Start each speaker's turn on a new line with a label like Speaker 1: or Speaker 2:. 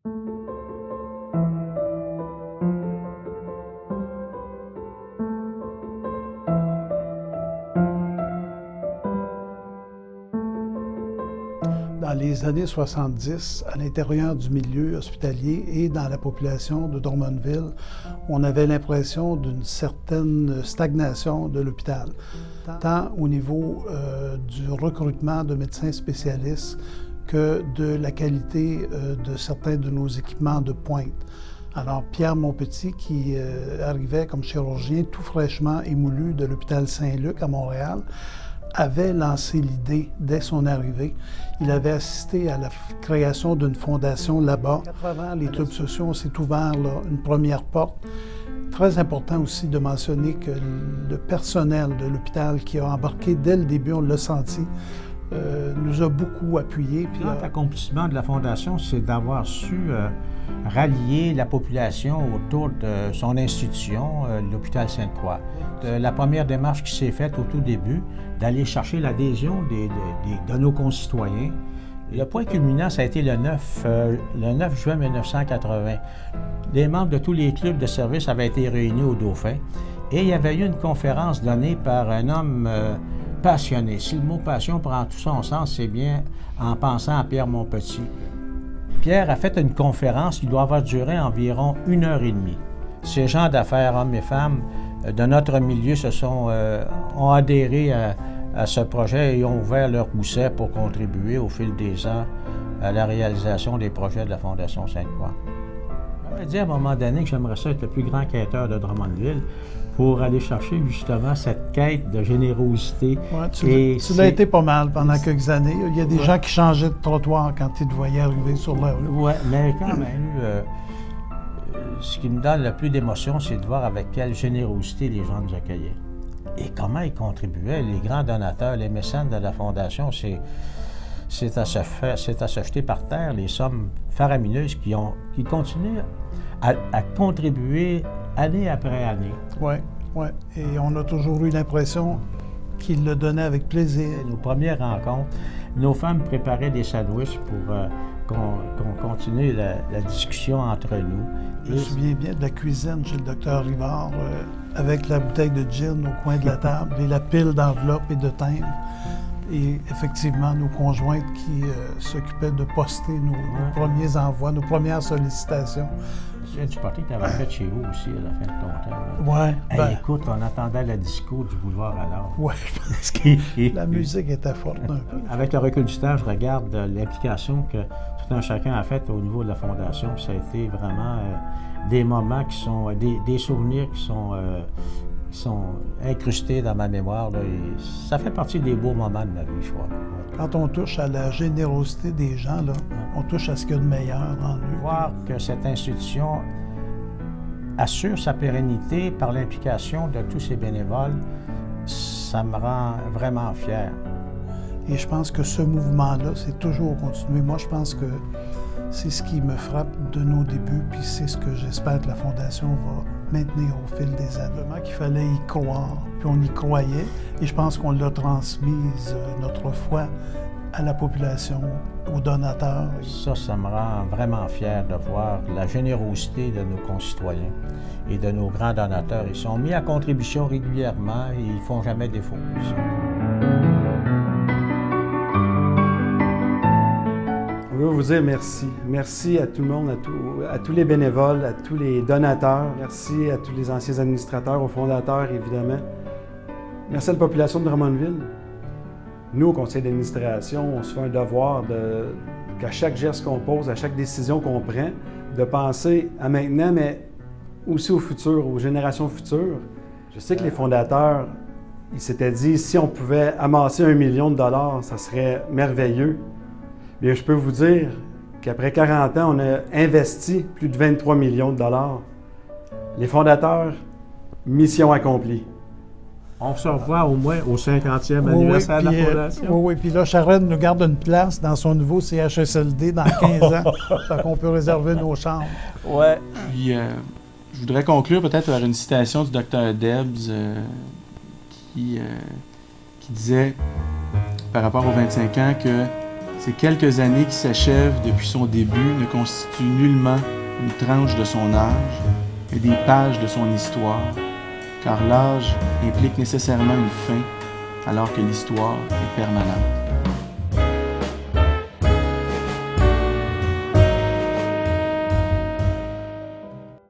Speaker 1: Dans les années 70, à l'intérieur du milieu hospitalier et dans la population de Drummondville, on avait l'impression d'une certaine stagnation de l'hôpital, tant au niveau du recrutement de médecins spécialistes que de la qualité de certains de nos équipements de pointe. Alors, Pierre Monpetit, qui arrivait comme chirurgien tout fraîchement émoulu de l'hôpital Saint-Luc à Montréal, avait lancé l'idée dès son arrivée. Il avait assisté à la création d'une fondation là-bas. À travers les clubs sociaux, on s'est ouvert là, une première porte. Très important aussi de mentionner que le personnel de l'hôpital qui a embarqué dès le début, on l'a senti, nous a beaucoup appuyés.
Speaker 2: Le grand accomplissement de la Fondation, c'est d'avoir su rallier la population autour de son institution, l'hôpital Sainte-Croix. La première démarche qui s'est faite au tout début, d'aller chercher l'adhésion de nos concitoyens. Le point culminant, ça a été le 9 juin 1980. Les membres de tous les clubs de service avaient été réunis au Dauphin et il y avait eu une conférence donnée par un homme passionné. Si le mot passion prend tout son sens, c'est bien en pensant à Pierre Monpetit. Pierre a fait une conférence qui doit avoir duré environ 1h30. Ces gens d'affaires, hommes et femmes, de notre milieu ont adhéré à ce projet et ont ouvert leur gousset pour contribuer au fil des ans à la réalisation des projets de la Fondation Sainte-Croix. J'aurais dit à un moment donné que j'aimerais ça être le plus grand quêteur de Drummondville pour aller chercher justement cette quête de générosité.
Speaker 1: Ouais, tu l'as été pas mal pendant quelques années. Il y a des gens qui changeaient de trottoir quand ils te voyaient arriver sur la rue.
Speaker 2: Oui, mais quand même, ce qui me donne le plus d'émotion, c'est de voir avec quelle générosité les gens nous accueillaient. Et comment ils contribuaient, les grands donateurs, les mécènes de la Fondation, c'est à se jeter par terre les sommes faramineuses qui continuent à contribuer année après année.
Speaker 1: Oui, oui. Et on a toujours eu l'impression qu'ils le donnaient avec plaisir.
Speaker 2: Nos premières rencontres, nos femmes préparaient des sandwichs pour qu'on continue la discussion entre nous.
Speaker 1: Je me souviens bien de la cuisine chez le docteur Rivard, avec la bouteille de gin au coin de la table et la pile d'enveloppes et de timbres. Et effectivement, nos conjointes qui s'occupaient de poster nos premiers envois, nos premières sollicitations.
Speaker 2: Tu partais que tu avais fait chez vous aussi à la fin de ton temps.
Speaker 1: Oui.
Speaker 2: Écoute, on attendait la disco du boulevard alors.
Speaker 1: Oui, je pense que la musique était forte un peu.
Speaker 2: Avec le recul du temps, je regarde l'implication que tout un chacun a faite au niveau de la Fondation. Ça a été vraiment des moments qui sont, des souvenirs qui sont incrustés dans ma mémoire. Là, et ça fait partie des beaux moments de ma vie, je crois.
Speaker 1: Quand on touche à la générosité des gens, là, on touche à ce qu'il y a de meilleur en eux.
Speaker 2: Voir que cette institution assure sa pérennité par l'implication de tous ces bénévoles, ça me rend vraiment fier.
Speaker 1: Et je pense que ce mouvement-là, c'est toujours continué. Moi, je pense que c'est ce qui me frappe de nos débuts, puis c'est ce que j'espère que la Fondation va maintenir au fil des années. Vraiment qu'il fallait y croire, puis on y croyait, et je pense qu'on l'a transmise, notre foi, à la population, aux donateurs.
Speaker 2: Ça me rend vraiment fier de voir la générosité de nos concitoyens et de nos grands donateurs. Ils sont mis à contribution régulièrement et ils ne font jamais défaut.
Speaker 3: On veut vous dire merci. Merci à tout le monde, à tous les bénévoles, à tous les donateurs. Merci à tous les anciens administrateurs, aux fondateurs, évidemment. Merci à la population de Drummondville. Nous, au conseil d'administration, on se fait un devoir qu'à chaque geste qu'on pose, à chaque décision qu'on prend, de penser à maintenant, mais aussi au futur, aux générations futures. Je sais que les fondateurs, ils s'étaient dit, si on pouvait amasser 1 million de dollars, ça serait merveilleux. Bien, je peux vous dire qu'après 40 ans, on a investi plus de 23 millions de dollars. Les fondateurs, mission accomplie.
Speaker 2: On se revoit au moins au 50e anniversaire de la Fondation.
Speaker 1: Oui, puis là, Sharon nous garde une place dans son nouveau CHSLD dans 15 ans. Fait qu'on peut réserver nos chambres.
Speaker 2: Oui.
Speaker 4: Puis, je voudrais conclure peut-être par une citation du Dr Debs qui disait, par rapport aux 25 ans, que Ces quelques années qui s'achèvent depuis son début ne constituent nullement une tranche de son âge, mais des pages de son histoire, car l'âge implique nécessairement une fin, alors que l'histoire est permanente.